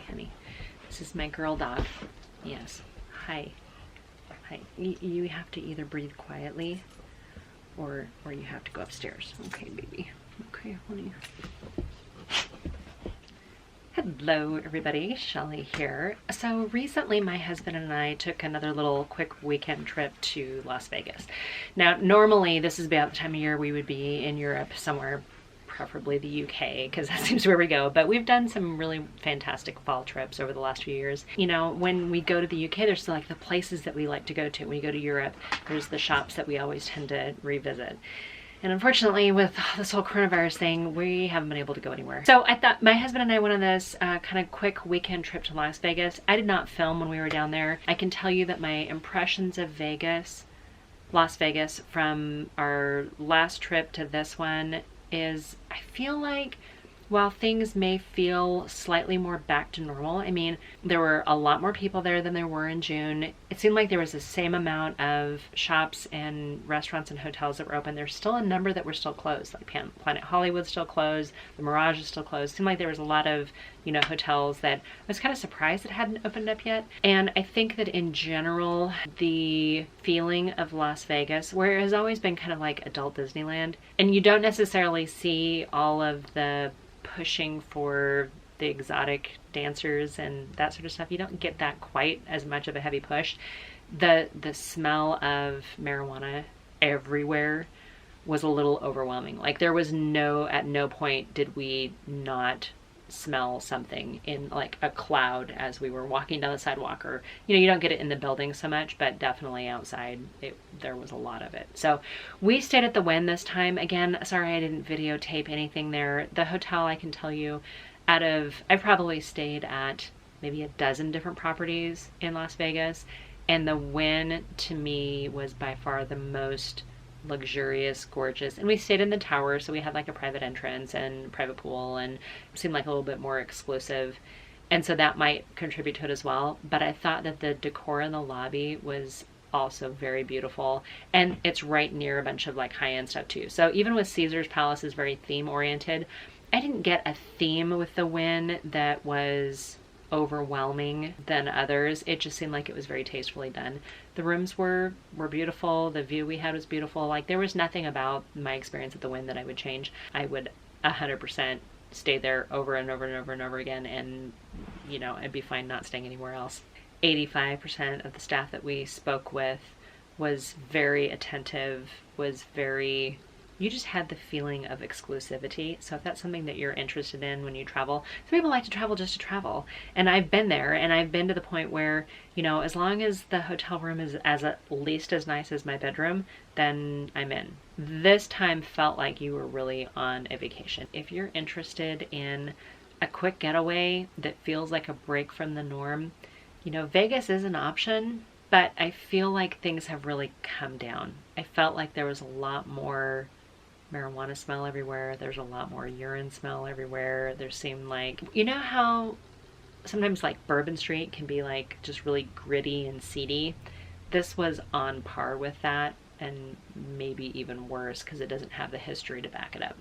honey. This is my girl dog. Yes. Hi. Hi. You have to either breathe quietly or you have to go upstairs. Okay, baby. Okay, honey. Hello everybody, Shelley here. So recently my husband and I took another little quick weekend trip to Las Vegas. Now normally this is about the time of year we would be in Europe somewhere, preferably the UK, because that seems where we go, but we've done some really fantastic fall trips over the last few years. You know, when we go to the UK, there's like the places that we like to go to. When we go to Europe, there's the shops that we always tend to revisit. And unfortunately, with this whole coronavirus thing, we haven't been able to go anywhere. So I thought my husband and I went on this kind of quick weekend trip to Las Vegas. I did not film when we were down there. I can tell you that my impressions of Las Vegas, from our last trip to this one is, I feel like while things may feel slightly more back to normal, I mean, there were a lot more people there than there were in June. It seemed like there was the same amount of shops and restaurants and hotels that were open. There's still a number that were still closed, like Planet Hollywood's still closed, the Mirage is still closed. It seemed like there was a lot of, you know, hotels that I was kind of surprised that hadn't opened up yet. And I think that in general, the feeling of Las Vegas, where it has always been kind of like adult Disneyland, and you don't necessarily see all of the pushing for the exotic dancers and that sort of stuff. You don't get that quite as much of a heavy push. The smell of marijuana everywhere was a little overwhelming. Like there was at no point did we not smell something in like a cloud as we were walking down the sidewalk, or, you know, you don't get it in the building so much, but definitely outside there was a lot of it. So we stayed at the Wynn this time. Again, sorry I didn't videotape anything there. The hotel, I can tell you, I've probably stayed at maybe a dozen different properties in Las Vegas, and the Wynn to me was by far the most luxurious, gorgeous. And we stayed in the tower, so we had like a private entrance and private pool, and it seemed like a little bit more exclusive, and so that might contribute to it as well. But I thought that the decor in the lobby was also very beautiful, and it's right near a bunch of like high-end stuff too. So even with Caesar's Palace is very theme oriented, I didn't get a theme with the Wynn that was overwhelming than others. It just seemed like it was very tastefully done. The rooms were beautiful. The view we had was beautiful. Like there was nothing about my experience at the Wynn that I would change. I would 100% stay there over and over and over and over again, and, you know, I'd be fine not staying anywhere else. 85% of the staff that we spoke with was very attentive, you just had the feeling of exclusivity. So if that's something that you're interested in when you travel, some people like to travel just to travel. And I've been there, and I've been to the point where, you know, as long as the hotel room is at least as nice as my bedroom, then I'm in. This time felt like you were really on a vacation. If you're interested in a quick getaway that feels like a break from the norm, you know, Vegas is an option, but I feel like things have really come down. I felt like there was a lot more marijuana smell everywhere. There's a lot more urine smell everywhere. There seemed like, you know how sometimes like Bourbon Street can be like just really gritty and seedy? This was on par with that, and maybe even worse because it doesn't have the history to back it up.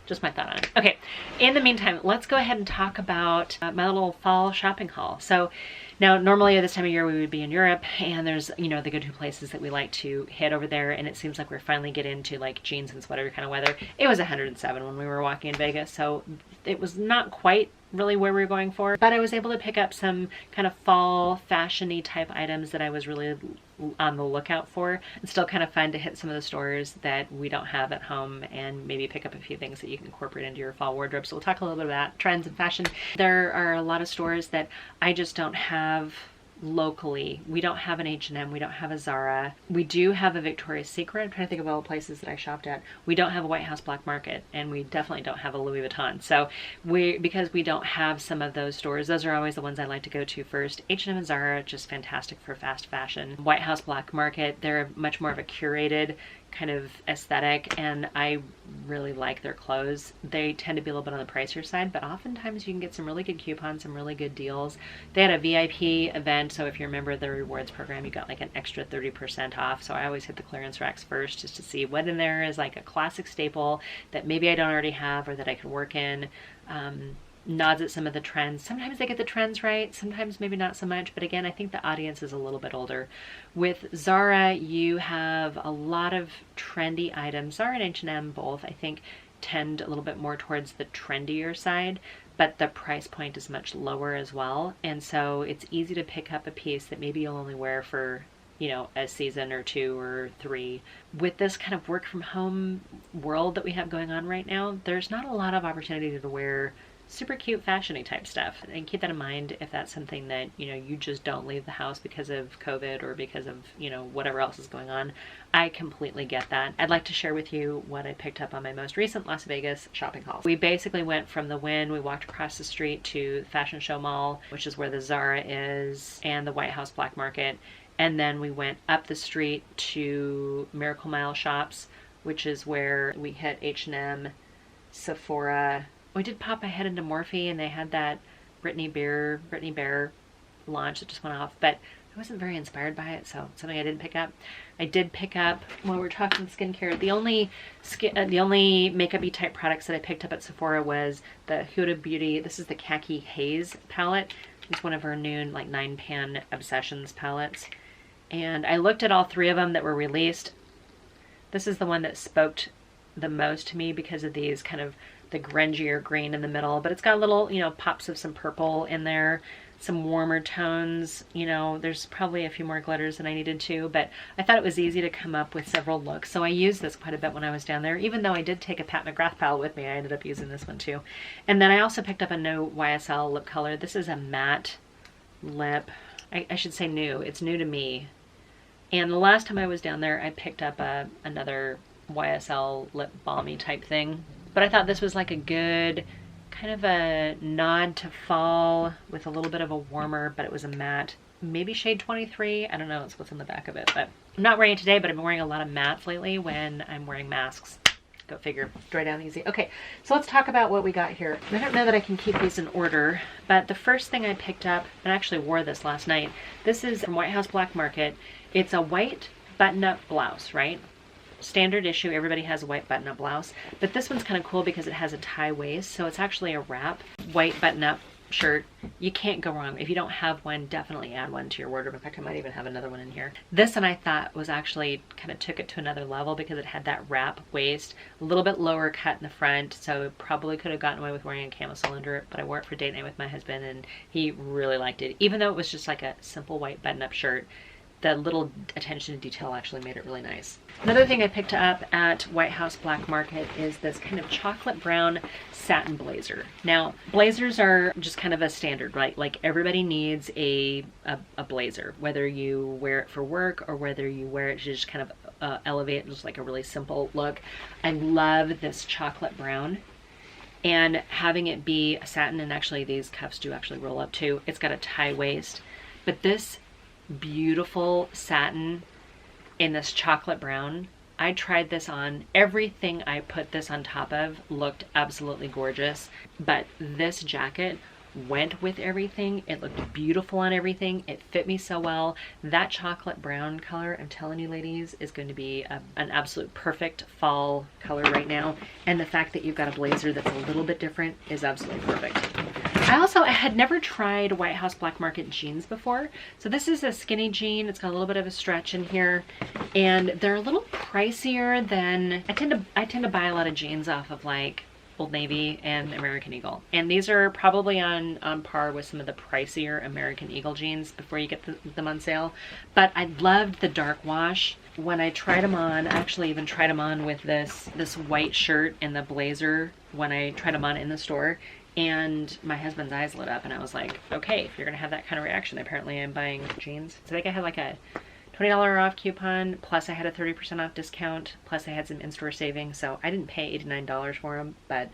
Just my thought on it. Okay, in the meantime, let's go ahead and talk about my little fall shopping haul. So now normally at this time of year we would be in Europe, and there's, you know, the go-to places that we like to hit over there, and it seems like we're finally getting into like jeans and sweater kind of weather. It was 107 when we were walking in Vegas, so it was not quite really where we were going for, but I was able to pick up some kind of fall fashion-y type items that I was really on the lookout for. It's still kind of fun to hit some of the stores that we don't have at home and maybe pick up a few things that you can incorporate into your fall wardrobe. So we'll talk a little bit about trends and fashion. There are a lot of stores that I just don't have locally. We don't have an H&M, we don't have a Zara. We do have a Victoria's Secret. I'm trying to think of all the places that I shopped at. We don't have a White House Black Market, and we definitely don't have a Louis Vuitton. So because we don't have some of those stores, those are always the ones I like to go to first. H&M and Zara, just fantastic for fast fashion. White House Black Market, they're much more of a curated kind of aesthetic, and I really like their clothes. They tend to be a little bit on the pricier side, but oftentimes you can get some really good coupons, some really good deals. They had a VIP event, so if you're a member of the rewards program, you got like an extra 30% off. So I always hit the clearance racks first just to see what in there is like a classic staple that maybe I don't already have or that I could work in. nods at some of the trends. Sometimes they get the trends right, sometimes maybe not so much, but again, I think the audience is a little bit older. With Zara, you have a lot of trendy items. Zara and H&M both, I think, tend a little bit more towards the trendier side, but the price point is much lower as well. And so it's easy to pick up a piece that maybe you'll only wear for, you know, a season or 2 or 3. With this kind of work from home world that we have going on right now, there's not a lot of opportunity to wear super cute fashion-y type stuff. And keep that in mind if that's something that, you know, you just don't leave the house because of COVID or because of, you know, whatever else is going on. I completely get that. I'd like to share with you what I picked up on my most recent Las Vegas shopping haul. We basically went from the Wynn, we walked across the street to the Fashion Show Mall, which is where the Zara is, and the White House Black Market. And then we went up the street to Miracle Mile Shops, which is where we hit H&M, Sephora. We did pop ahead into Morphe, and they had that Britney Bear launch that just went off, but I wasn't very inspired by it, so something I didn't pick up. I did pick up, when we're talking skincare, the only makeup-y type products that I picked up at Sephora was the Huda Beauty. This is the Khaki Haze palette. It's one of our new like 9-pan Obsessions palettes. And I looked at all 3 of them that were released. This is the one that spoke the most to me because of these kind of the grungier green in the middle, but it's got little, you know, pops of some purple in there, some warmer tones. You know, there's probably a few more glitters than I needed to, but I thought it was easy to come up with several looks. So I used this quite a bit when I was down there. Even though I did take a Pat McGrath palette with me, I ended up using this one too. And then I also picked up a new YSL lip color. This is a matte lip. I should say new. It's new to me. And the last time I was down there, I picked up another YSL lip balmy type thing. But I thought this was like a good kind of a nod to fall with a little bit of a warmer, but it was a matte, maybe shade 23. I don't know, it's what's on the back of it, but I'm not wearing it today, but I've been wearing a lot of mattes lately when I'm wearing masks. Go figure, dry down easy. Okay, so let's talk about what we got here. I don't know that I can keep these in order, but the first thing I picked up, and I actually wore this last night, this is from White House Black Market. It's a white button-up blouse, right? Standard issue, everybody has a white button-up blouse, but this one's kind of cool because it has a tie waist, so it's actually a wrap white button-up shirt. You can't go wrong. If you don't have one, definitely add one to your wardrobe. In fact, I might even have another one in here. This one I thought was actually kind of took it to another level because it had that wrap waist, a little bit lower cut in the front, so probably could have gotten away with wearing a camisole under it, but I wore it for date night with my husband and he really liked it. Even though it was just like a simple white button-up shirt, the little attention to detail actually made it really nice. Another thing I picked up at White House Black Market is this kind of chocolate brown satin blazer. Now, blazers are just kind of a standard, right? Like everybody needs a blazer, whether you wear it for work or whether you wear it to just kind of elevate just like a really simple look. I love this chocolate brown. And having it be a satin, and actually these cuffs do actually roll up too. It's got a tie waist, but this beautiful satin in this chocolate brown, I tried this on. Everything I put this on top of looked absolutely gorgeous, but this jacket went with everything. It looked beautiful on everything. It fit me so well. That chocolate brown color, I'm telling you ladies, is going to be an absolute perfect fall color right now. And the fact that you've got a blazer that's a little bit different is absolutely perfect. I had never tried White House Black Market jeans before. So this is a skinny jean. It's got a little bit of a stretch in here, and they're a little pricier than, I tend to buy a lot of jeans off of like Old Navy and American Eagle. And these are probably on par with some of the pricier American Eagle jeans before you get them on sale. But I loved the dark wash. When I tried them on, I actually even tried them on with this white shirt and the blazer when I tried them on in the store. And my husband's eyes lit up and I was like, okay, if you're gonna have that kind of reaction, apparently I'm buying jeans. So I think I had like a $20 off coupon, plus I had a 30% off discount, plus I had some in-store savings. So I didn't pay $89 for them, but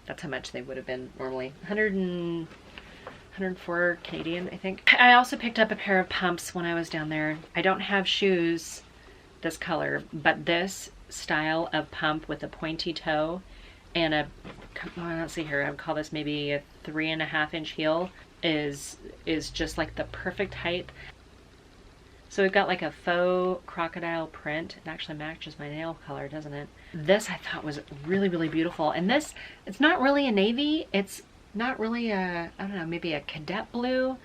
that's how much they would have been normally. 104 Canadian, I think. I also picked up a pair of pumps when I was down there. I don't have shoes this color, but this style of pump with a pointy toe and a, let's see here, I would call this maybe a 3.5-inch heel is just like the perfect height. So we've got like a faux crocodile print. It actually matches my nail color, doesn't it? This I thought was really, really beautiful. And this, it's not really a navy. It's not really a, I don't know, maybe a cadet blue,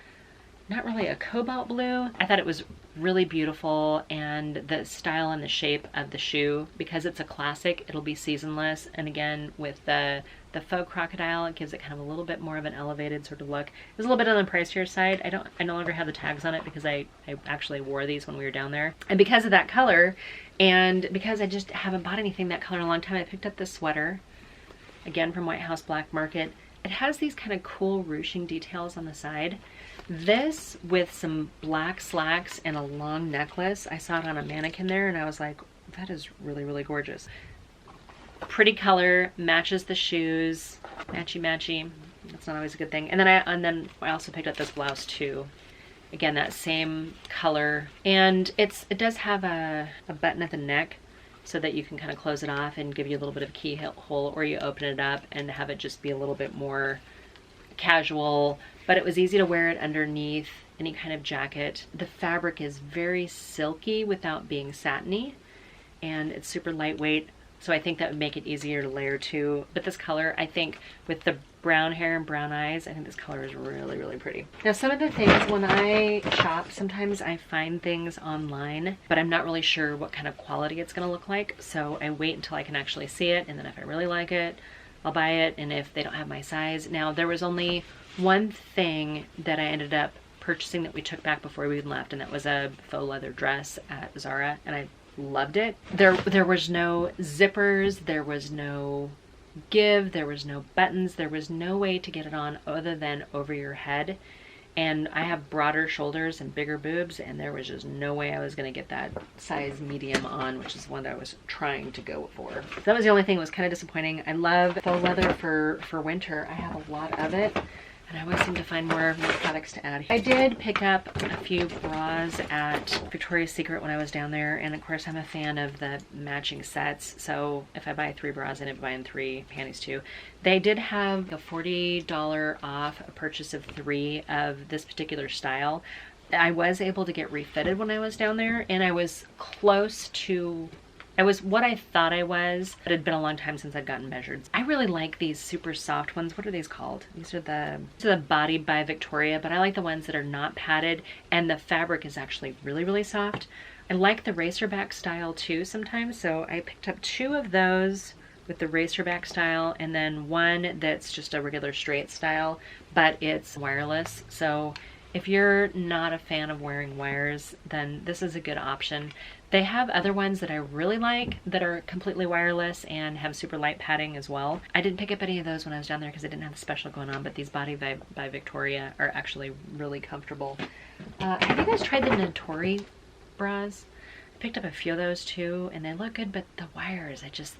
not really a cobalt blue. I thought it was really beautiful, and the style and the shape of the shoe, because it's a classic, it'll be seasonless. And again, with the faux crocodile, it gives it kind of a little bit more of an elevated sort of look. It's a little bit on the pricier side. I no longer have the tags on it because I actually wore these when we were down there. And because of that color, and because I just haven't bought anything that color in a long time, I picked up this sweater, again from White House Black Market. It has these kind of cool ruching details on the side. This with some black slacks and a long necklace. I saw it on a mannequin there and I was like, that is really, really gorgeous. Pretty color, matches the shoes, matchy matchy. That's not always a good thing. And then I also picked up this blouse too. Again, that same color. And it does have a button at the neck so that you can kind of close it off and give you a little bit of a keyhole, or you open it up and have it just be a little bit more casual. But it was easy to wear it underneath any kind of jacket. The fabric is very silky without being satiny, and it's super lightweight. So I think that would make it easier to layer too. But this color, I think with the brown hair and brown eyes, I think this color is really, really pretty. Now, some of the things when I shop, sometimes I find things online, but I'm not really sure what kind of quality it's gonna look like. So I wait until I can actually see it. And then if I really like it, I'll buy it. And if they don't have my size. Now, there was only one thing that I ended up purchasing that we took back before we left, and that was a faux leather dress at Zara, and I loved it. There was no zippers, there was no give, there was no buttons, there was no way to get it on other than over your head. And I have broader shoulders and bigger boobs, and there was just no way I was going to get that size medium on, which is one that I was trying to go for. So that was the only thing that was kind of disappointing. I love faux leather for winter. I have a lot of it, and I always seem to find more products to add. I did pick up a few bras at Victoria's Secret when I was down there, and of course I'm a fan of the matching sets, so if I buy 3 bras, I end up buying 3 panties too. They did have a $40 off a purchase of 3 of this particular style. I was able to get refitted when I was down there, and I was close to, I was what I thought I was, but it had been a long time since I'd gotten measured. I really like these super soft ones. What are these called? These are the Body by Victoria, but I like the ones that are not padded, and the fabric is actually really, really soft. I like the racerback style too sometimes, so I picked up 2 of those with the racerback style, and then one that's just a regular straight style, but it's wireless. So if you're not a fan of wearing wires, then this is a good option. They have other ones that I really like that are completely wireless and have super light padding as well. I didn't pick up any of those when I was down there because I didn't have the special going on, but these Body by Victoria are actually really comfortable. Have you guys tried the Notori bras? I picked up a few of those too, and they look good, but the wires are just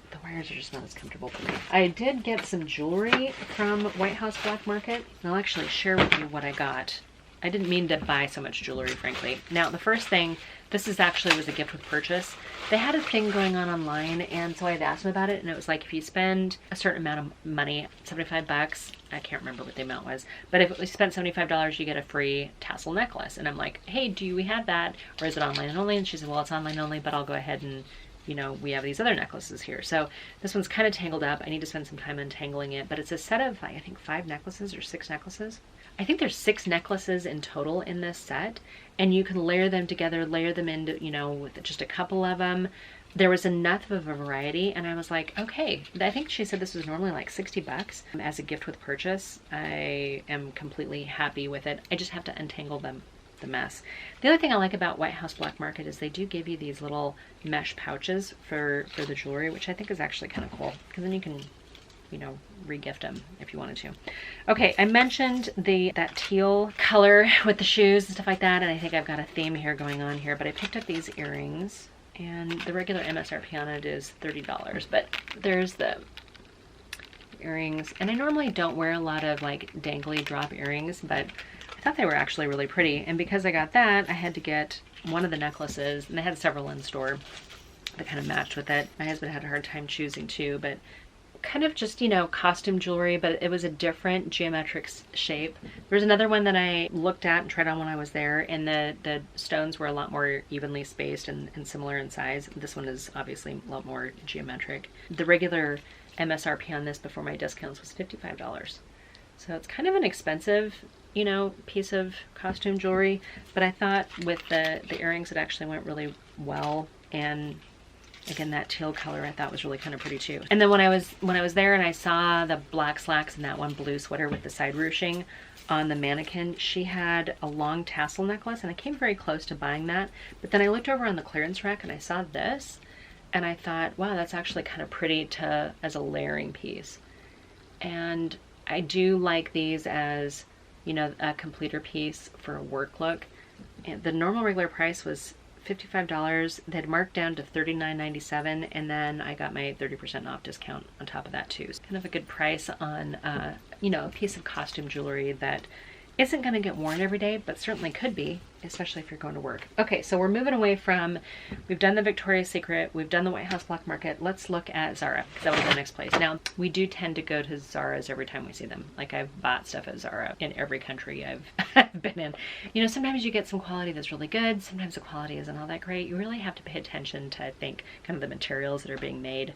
not as comfortable for me. I did get some jewelry from White House Black Market, and I'll actually share with you what I got. I didn't mean to buy so much jewelry, frankly. Now, the first thing, this was a gift with purchase. They had a thing going on online, and so I had asked them about it, and it was like if you spend a certain amount of money, 75 bucks, I can't remember what the amount was, but if you spent $75, you get a free tassel necklace. And I'm like, hey, do we have that, or is it online only? And she said, well, it's online only, but I'll go ahead and, you know, we have these other necklaces here. So this one's kind of tangled up. I need to spend some time untangling it, but it's a set of, I think, 5 necklaces or 6 necklaces. I think there's 6 necklaces in total in this set, and you can layer them together, layer them into, you know, with just a couple of them. There was enough of a variety, and I was like, okay. I think she said this was normally like 60 bucks as a gift with purchase. I am completely happy with it. I just have to untangle them, the mess. The other thing I like about White House Black Market is they do give you these little mesh pouches for the jewelry, which I think is actually kind of cool, because then you can, you know, re-gift them if you wanted to. Okay, I mentioned that teal color with the shoes and stuff like that, and I think I've got a theme here going on here, but I picked up these earrings, and the regular MSRP on it is $30, but there's the earrings, and I normally don't wear a lot of like dangly drop earrings, but I thought they were actually really pretty, and because I got that, I had to get one of the necklaces, and they had several in store that kind of matched with it. My husband had a hard time choosing too, but kind of just, you know, costume jewelry, but it was a different geometric shape. There's another one that I looked at and tried on when I was there, and the stones were a lot more evenly spaced and similar in size. This one is obviously a lot more geometric. The regular MSRP on this before my discounts was $55. So it's kind of an expensive, you know, piece of costume jewelry, but I thought with the earrings it actually went really well. And again, that teal color I thought was really kind of pretty too. And then when I was there and I saw the black slacks and that one blue sweater with the side ruching on the mannequin, she had a long tassel necklace, and I came very close to buying that. But then I looked over on the clearance rack and I saw this, and I thought, wow, that's actually kind of pretty as a layering piece. And I do like these as, you know, a completer piece for a work look. And the normal regular price was $55. They'd marked down to $39.97, and then I got my 30% off discount on top of that too. It's kind of a good price on, you know, a piece of costume jewelry that isn't going to get worn every day, but certainly could be, especially if you're going to work. Okay, so we're moving away from, we've done the Victoria's Secret, we've done the White House Black Market. Let's look at Zara, because that was the next place. Now, we do tend to go to Zara's every time we see them. Like, I've bought stuff at Zara in every country I've been in. You know, sometimes you get some quality that's really good, sometimes the quality isn't all that great. You really have to pay attention to, I think, kind of the materials that are being made.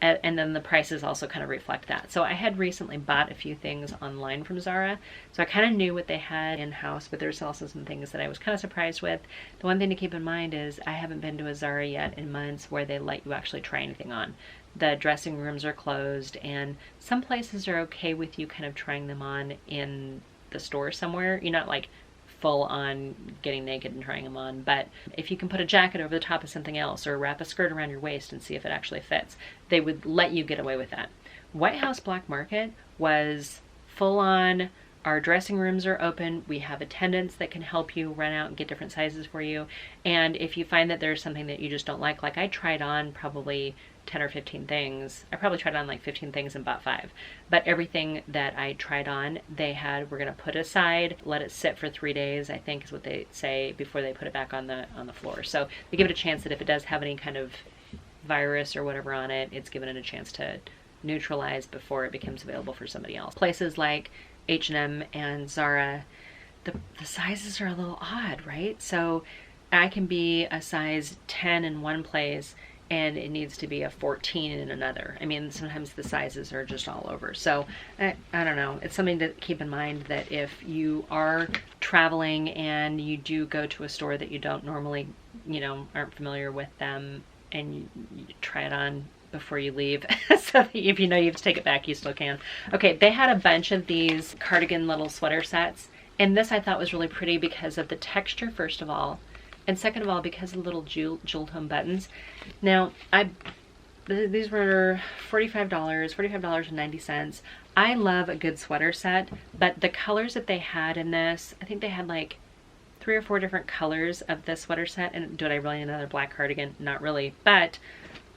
And then the prices also kind of reflect that. So I had recently bought a few things online from Zara, so I kind of knew what they had in-house, but there's also some things that I was kind of surprised with. The one thing to keep in mind is I haven't been to a Zara yet in months where they let you actually try anything on. The dressing rooms are closed, and some places are okay with you kind of trying them on in the store somewhere. You're not like full on getting naked and trying them on, but if you can put a jacket over the top of something else or wrap a skirt around your waist and see if it actually fits, they would let you get away with that. White House Black Market was full on, our dressing rooms are open, we have attendants that can help you run out and get different sizes for you, and if you find that there's something that you just don't like I tried on probably 10 or 15 things. I probably tried on like 15 things and bought 5. But everything that I tried on, we're gonna put aside, let it sit for 3 days, I think is what they say, before they put it back on the floor. So they give it a chance that if it does have any kind of virus or whatever on it, it's given it a chance to neutralize before it becomes available for somebody else. Places like H&M and Zara, the sizes are a little odd, right? So I can be a size 10 in one place and it needs to be a 14 in another. I mean, sometimes the sizes are just all over. So I don't know. It's something to keep in mind that if you are traveling and you do go to a store that you don't normally, you know, aren't familiar with them, and you try it on before you leave, so that if you know you have to take it back, you still can. Okay, they had a bunch of these cardigan little sweater sets, and this I thought was really pretty because of the texture, first of all, and second of all, because of the little jewel tone buttons. Now, these were $45.90. I love a good sweater set, but the colors that they had in this, I think they had like 3 or 4 different colors of the sweater set. And did I really need another black cardigan? Not really, but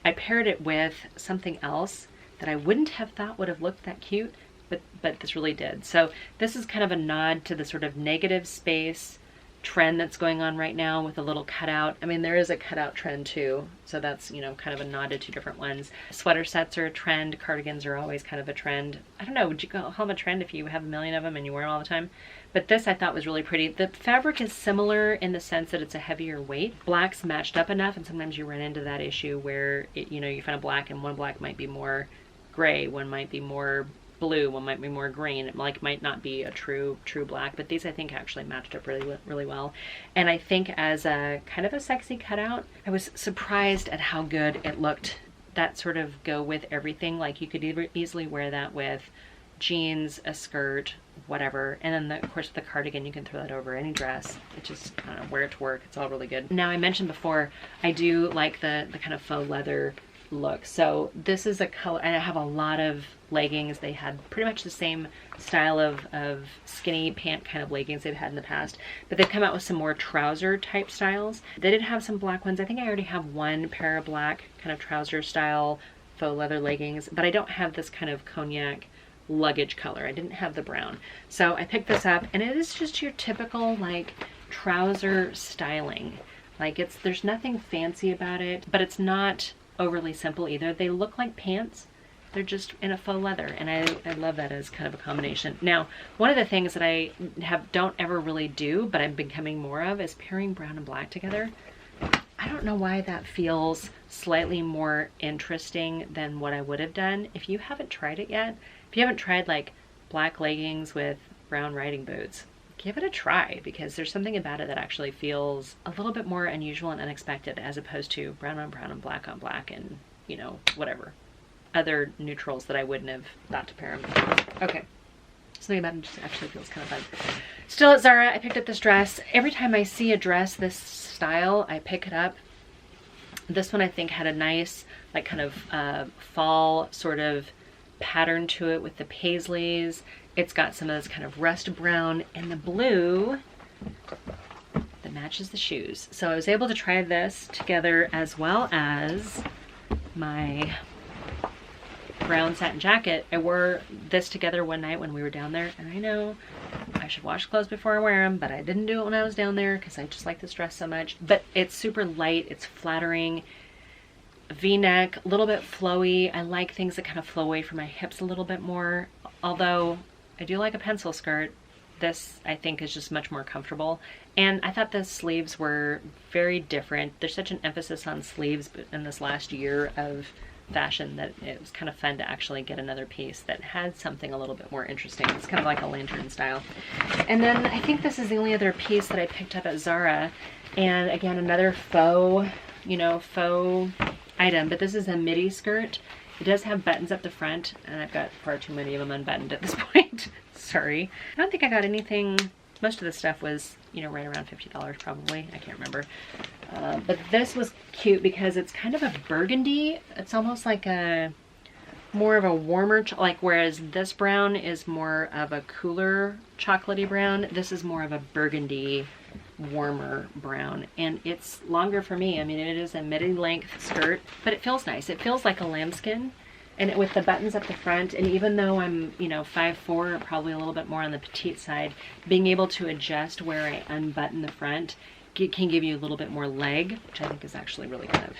I paired it with something else that I wouldn't have thought would have looked that cute, but this really did. So this is kind of a nod to the sort of negative space trend that's going on right now with a little cutout. I mean, there is a cutout trend too, so that's, you know, kind of a nod to 2 different ones. Sweater sets are a trend, cardigans are always kind of a trend. I don't know, would you call them a trend if you have a million of them and you wear them all the time? But this I thought was really pretty. The fabric is similar in the sense that it's a heavier weight. Black's matched up enough, and sometimes you run into that issue where you know, you find a black and one black might be more gray, one might be more blue, one might be more green. It might not be a true black, but these I think actually matched up really well. And I think as a kind of a sexy cutout, I was surprised at how good it looked. That sort of go with everything. Like, you could easily wear that with jeans, a skirt, whatever, and then of course the cardigan, you can throw that over any dress. It just, I don't know, wear it to work. It's all really good. Now, I mentioned before, I do like the kind of faux leather look. So this is a color, and I have a lot of leggings. They had pretty much the same style of skinny pant kind of leggings they've had in the past, but they've come out with some more trouser type styles. They did have some black ones. I think I already have one pair of black kind of trouser style faux leather leggings, but I don't have this kind of cognac luggage color. I didn't have the brown. So I picked this up, and it is just your typical like trouser styling. Like, there's nothing fancy about it, but it's not overly simple either. They look like pants. They're just in a faux leather, and I love that as kind of a combination. Now, one of the things that I don't ever really do, but I'm becoming more of, is pairing brown and black together. I don't know why that feels slightly more interesting than what I would have done. If you haven't tried it yet, if you haven't tried like black leggings with brown riding boots. Give it a try, because there's something about it that actually feels a little bit more unusual and unexpected, as opposed to brown on brown and black on black and, you know, whatever other neutrals that I wouldn't have thought to pair them with. Okay, something about it just actually feels kind of fun. Still at Zara, I picked up this dress. Every time I see a dress this style, I pick it up. This one I think had a nice, like, kind of fall sort of pattern to it with the paisleys. It's got some of this kind of rust brown and the blue that matches the shoes. So I was able to try this together, as well as my brown satin jacket. I wore this together one night when we were down there, and I know I should wash clothes before I wear them, but I didn't do it when I was down there because I just like this dress so much. But it's super light, it's flattering, V-neck, a little bit flowy. I like things that kind of flow away from my hips a little bit more, although I do like a pencil skirt. This, I think, is just much more comfortable. And I thought the sleeves were very different. There's such an emphasis on sleeves in this last year of fashion that it was kind of fun to actually get another piece that had something a little bit more interesting. It's kind of like a lantern style. And then I think this is the only other piece that I picked up at Zara. And again, another faux, you know, faux item, but this is a midi skirt. It does have buttons up the front, and I've got far too many of them unbuttoned at this point. Sorry. I don't think I got anything. Most of the stuff was, you know, right around $50 probably. I can't remember. But this was cute because it's kind of a burgundy. It's almost like a more of a warmer, like, whereas this brown is more of a cooler chocolatey brown. This is more of a burgundy, warmer brown, and it's longer for me. I mean, it is a midi-length skirt, but it feels nice. It feels like a lambskin, and with the buttons up the front, and even though I'm, you know, 5'4", probably a little bit more on the petite side, being able to adjust where I unbutton the front can give you a little bit more leg, which I think is actually really kind of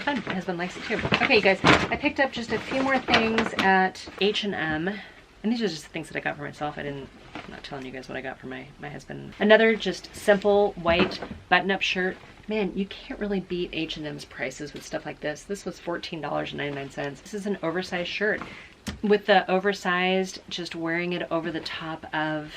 fun. My husband likes it too. Okay, you guys, I picked up just a few more things at H&M, and these are just the things that I got for myself. I'm not telling you guys what I got for my husband. Another just simple white button-up shirt. Man, you can't really beat H&M's prices with stuff like this. This was $14.99. This is an oversized shirt. With the oversized, just wearing it over the top of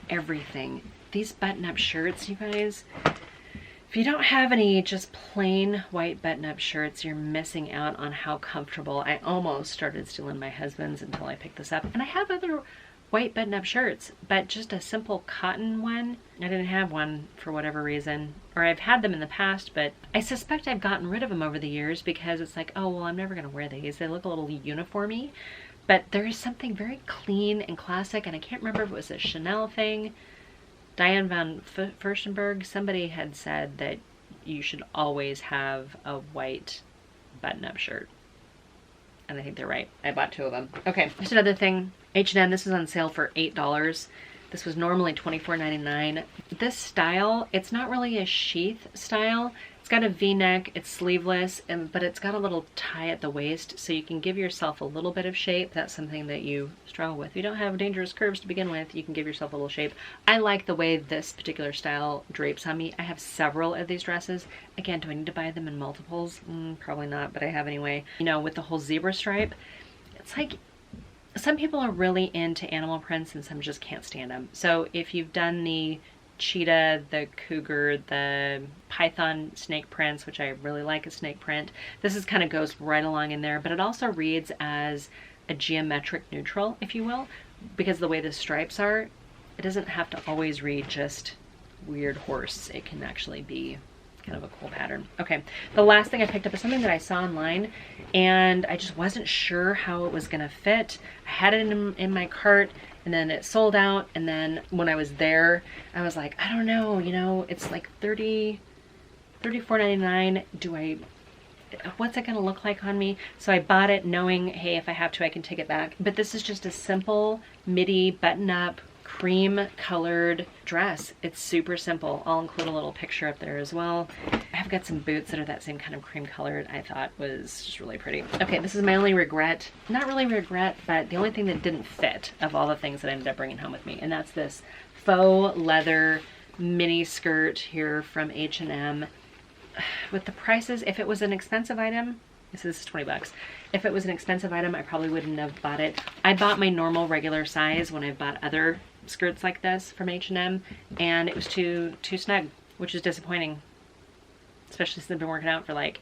everything. These button-up shirts, you guys, if you don't have any just plain white button-up shirts, you're missing out on how comfortable. I almost started stealing my husband's until I picked this up. And I have other white button-up shirts, but just a simple cotton one. I didn't have one for whatever reason, or I've had them in the past, but I suspect I've gotten rid of them over the years because it's like, oh, well, I'm never going to wear these. They look a little uniformy, but there is something very clean and classic, and I can't remember if it was a Chanel thing. Diane von Furstenberg, somebody had said that you should always have a white button-up shirt. And I think they're right. I bought 2 of them. Okay, just another thing. H&M, this was on sale for $8. This was normally $24.99. This style, it's not really a sheath style. It's got a V-neck, it's sleeveless, but it's got a little tie at the waist, so you can give yourself a little bit of shape. That's something that you struggle with. If you don't have dangerous curves to begin with, you can give yourself a little shape. I like the way this particular style drapes on me. I have several of these dresses. Again, do I need to buy them in multiples? Probably not, but I have anyway. You know, with the whole zebra stripe, it's like, some people are really into animal prints and some just can't stand them. So if you've done the cheetah, the cougar, the python snake prints, which I really like a snake print, this is kind of goes right along in there, but it also reads as a geometric neutral, if you will, because the way the stripes are, it doesn't have to always read just weird horse. It can actually be kind of a cool pattern. Okay, the last thing I picked up is something that I saw online, and I just wasn't sure how it was gonna fit. I had it in my cart, and then it sold out, and then when I was there, I was like, I don't know, you know, it's like $34.99. What's it gonna look like on me? So I bought it knowing, hey, if I have to, I can take it back. But this is just a simple midi button-up cream colored dress. It's super simple. I'll include a little picture up there as well. I've got some boots that are that same kind of cream colored. I thought was just really pretty. Okay, this is my only regret. Not really regret, but the only thing that didn't fit of all the things that I ended up bringing home with me, and that's this faux leather mini skirt here from H&M. With the prices, if it was an expensive item, This is 20 bucks. If it was an expensive item, I probably wouldn't have bought it. I bought my normal regular size when I bought other skirts like this from H&M, and it was too snug, which is disappointing, especially since I've been working out for like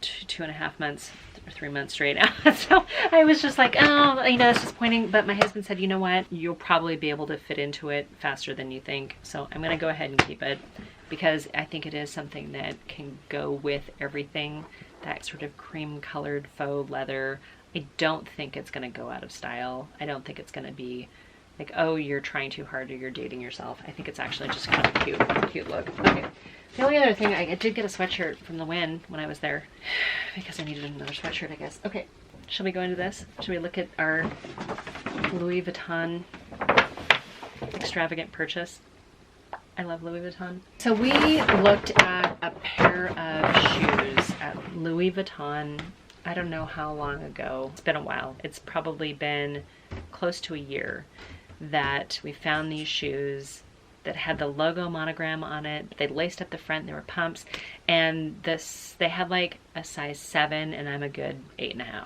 2.5 months or 3 months straight now. So I was just like, oh, you know, it's disappointing. But my husband said, you know what, you'll probably be able to fit into it faster than you think. So I'm gonna go ahead and keep it, because I think it is something that can go with everything. That sort of cream colored faux leather. I don't think it's gonna go out of style. I don't think it's gonna be like, oh, you're trying too hard or you're dating yourself. I think it's actually just kind of a cute look. Okay. The only other thing, I did get a sweatshirt from the Win when I was there, because I needed another sweatshirt, I guess. Okay, shall we go into this? Shall we look at our Louis Vuitton extravagant purchase? I love Louis Vuitton. So we looked at a pair of shoes at Louis Vuitton, I don't know how long ago. It's been a while. It's probably been close to a year that we found these shoes that had the logo monogram on it. They laced up the front, they were pumps, and they had like a size 7, and I'm a good 8.5.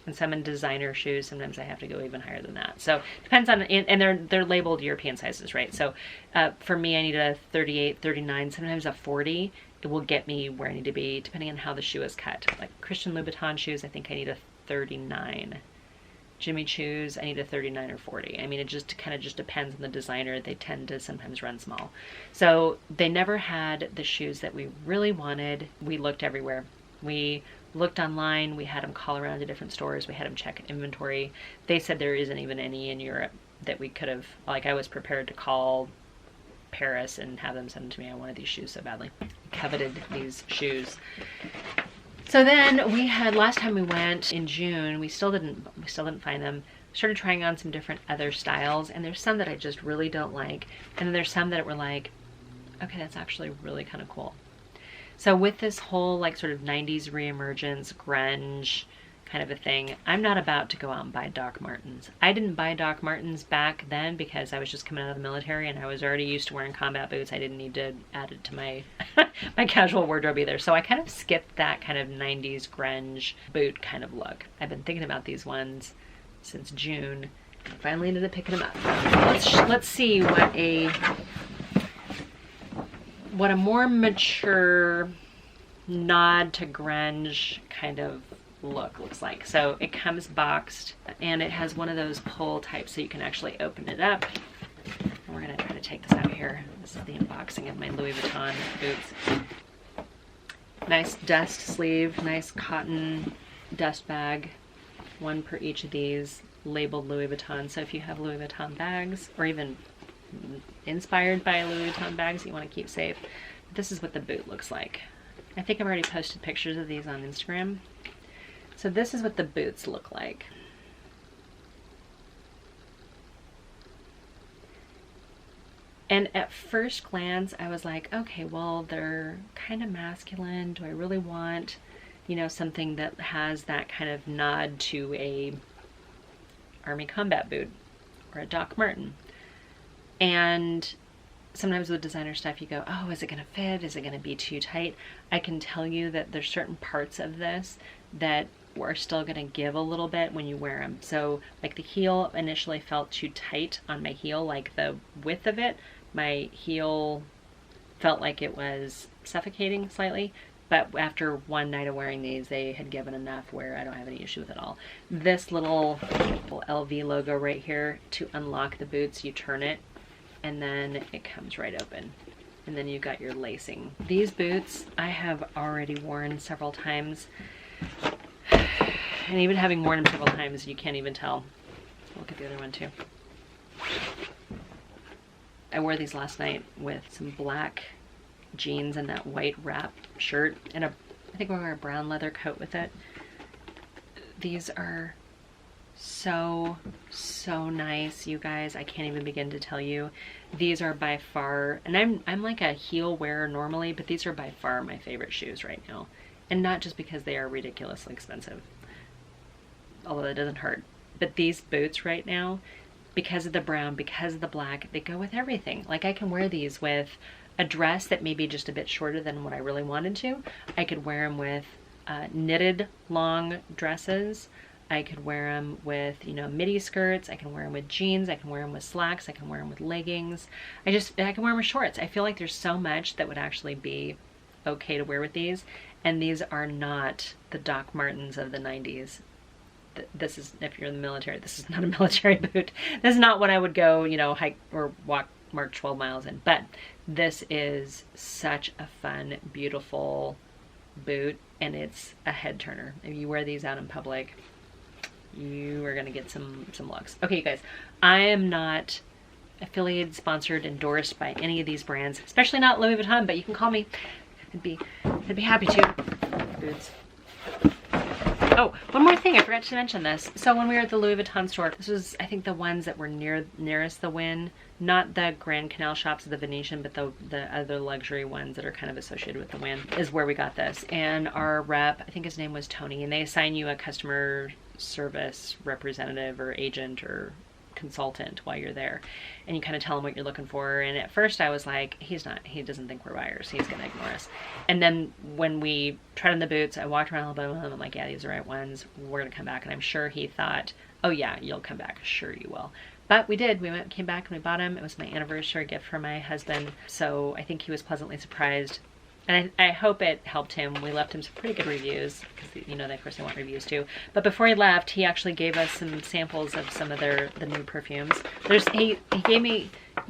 And some in designer shoes, sometimes I have to go even higher than that. So depends on, and they're labeled European sizes, right? So for me, I need a 38, 39, sometimes a 40. It will get me where I need to be, depending on how the shoe is cut. Like Christian Louboutin shoes, I think I need a 39. Jimmy Choo's, I need a 39 or 40. I mean, it just kind of just depends on the designer. They tend to sometimes run small. So they never had the shoes that we really wanted. We looked everywhere. We looked online. We had them call around to different stores. We had them check inventory. They said there isn't even any in Europe that we could have, like, I was prepared to call Paris and have them send them to me. I wanted these shoes so badly. I coveted these shoes. So then we had, last time we went in June, we still didn't find them. Started trying on some different other styles, and there's some that I just really don't like. And then there's some that were like, okay, that's actually really kind of cool. So with this whole like sort of 90s reemergence, grunge kind of a thing, I'm not about to go out and buy Doc Martens. I didn't buy Doc Martens back then because I was just coming out of the military and I was already used to wearing combat boots. I didn't need to add it to my my casual wardrobe either. So I kind of skipped that kind of 90s grunge boot kind of look. I've been thinking about these ones since June. I finally ended up picking them up. Let's see what a more mature nod to grunge kind of look looks like. So it comes boxed, and it has one of those pull types so you can actually open it up. And we're gonna try to take this out here. This is the unboxing of my Louis Vuitton boots. Nice dust sleeve, nice cotton dust bag, one per each of these, labeled Louis Vuitton. So if you have Louis Vuitton bags, or even inspired by Louis Vuitton bags that you want to keep safe, this is what the boot looks like. I think I've already posted pictures of these on Instagram. So this is what the boots look like. And at first glance, I was like, okay, well, they're kind of masculine. Do I really want, you know, something that has that kind of nod to a Army combat boot or a Doc Marten? And sometimes with designer stuff, you go, oh, is it gonna fit? Is it gonna be too tight? I can tell you that there's certain parts of this that are still gonna give a little bit when you wear them. So like the heel initially felt too tight on my heel, like the width of it, my heel felt like it was suffocating slightly. But after one night of wearing these, they had given enough where I don't have any issue with it at all. This little LV logo right here, to unlock the boots, you turn it, and then it comes right open. And then you've got your lacing. These boots I have already worn several times. And even having worn them several times, you can't even tell. Look at the other one too. I wore these last night with some black jeans and that white wrap shirt, and I think we're wearing a brown leather coat with it. These are so nice, you guys. I can't even begin to tell you. These are by far, and I'm like a heel wearer normally, but these are by far my favorite shoes right now. And not just because they are ridiculously expensive, although that doesn't hurt, but these boots right now, because of the brown, because of the black, they go with everything. Like I can wear these with a dress that may be just a bit shorter than what I really wanted to. I could wear them with knitted long dresses. I could wear them with, you know, midi skirts. I can wear them with jeans. I can wear them with slacks. I can wear them with leggings. I can wear them with shorts. I feel like there's so much that would actually be okay to wear with these. And these are not the Doc Martens of the 90s. This is, if you're in the military, this is not a military boot. This is not what I would go, you know, hike or march 12 miles in. But this is such a fun, beautiful boot, and it's a head turner. If you wear these out in public, you are gonna get some looks. Okay, you guys, I am not affiliated, sponsored, endorsed by any of these brands, especially not Louis Vuitton, but you can call me. I'd be happy to. Boots. Oh, one more thing, I forgot to mention this. So when we were at the Louis Vuitton store, this was, I think, the ones that were nearest the Wynn, not the Grand Canal shops of the Venetian, but the other luxury ones that are kind of associated with the Wynn, is where we got this. And our rep, I think his name was Tony, and they assign you a customer service representative or agent or consultant while you're there, and you kind of tell him what you're looking for. And at first I was like, he doesn't think we're buyers, he's gonna ignore us. And then when we tried on the boots, I walked around a little bit with him, I'm like, yeah, these are the right ones, we're gonna come back. And I'm sure he thought, oh yeah, you'll come back, sure you will. But we did. We came back and we bought them. It was my anniversary gift for my husband, so I think he was pleasantly surprised. And I hope it helped him. We left him some pretty good reviews because, you know, of course they want reviews too. But before he left, he actually gave us some samples of some of the new perfumes. He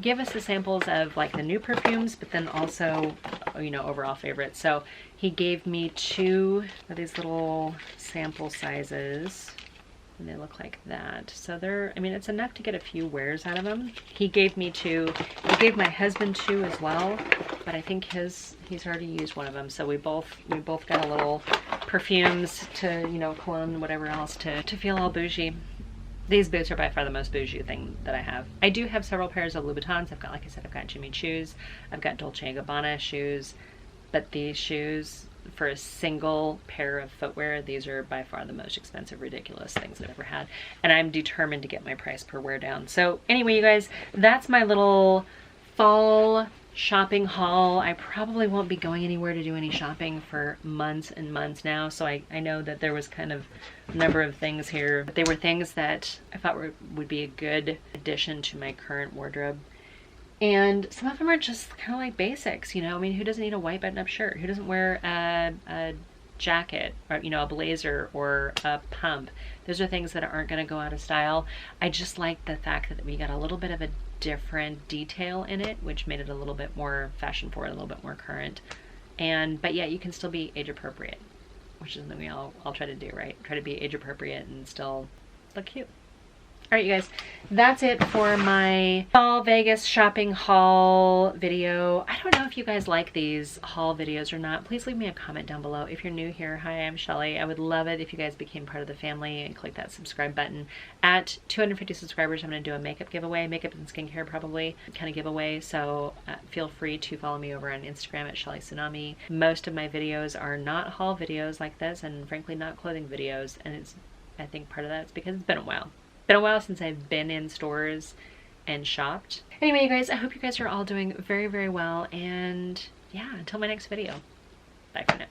gave us the samples of like the new perfumes, but then also, you know, overall favorites. So he gave me 2 of these little sample sizes. And they look like that. So they're, I mean, it's enough to get a few wears out of them. He gave me 2. He gave my husband 2 as well, but I think he's already used one of them. So we both got a little perfumes to, you know, cologne, whatever else to feel all bougie. These boots are by far the most bougie thing that I have. I do have several pairs of Louboutins. I've got, like I said, I've got Jimmy Choos. I've got Dolce & Gabbana shoes, but these shoes, for a single pair of footwear, these are by far the most expensive, ridiculous things I've ever had. And I'm determined to get my price per wear down. So anyway, you guys, that's my little fall shopping haul. I probably won't be going anywhere to do any shopping for months and months now. So I know that there was kind of a number of things here, but they were things that I thought would be a good addition to my current wardrobe. And some of them are just kind of like basics, you know. I mean, who doesn't need a white button-up shirt? Who doesn't wear a jacket or, you know, a blazer or a pump? Those are things that aren't going to go out of style. I just like the fact that we got a little bit of a different detail in it, which made it a little bit more fashion forward, a little bit more current. But yeah, you can still be age appropriate, which is something we all try to do, right? Try to be age appropriate and still look cute. All right, you guys, that's it for my fall Vegas shopping haul video. I don't know if you guys like these haul videos or not. Please leave me a comment down below. If you're new here, hi, I'm Shelly. I would love it if you guys became part of the family and click that subscribe button. At 250 subscribers, I'm going to do a makeup giveaway, makeup and skincare probably kind of giveaway. So feel free to follow me over on Instagram at Shelly Tsunami. Most of my videos are not haul videos like this, and frankly not clothing videos. And I think part of that is because it's been a while. Been a while since I've been in stores and shopped. Anyway, you guys, I hope you guys are all doing very, very well. And yeah, until my next video. Bye for now.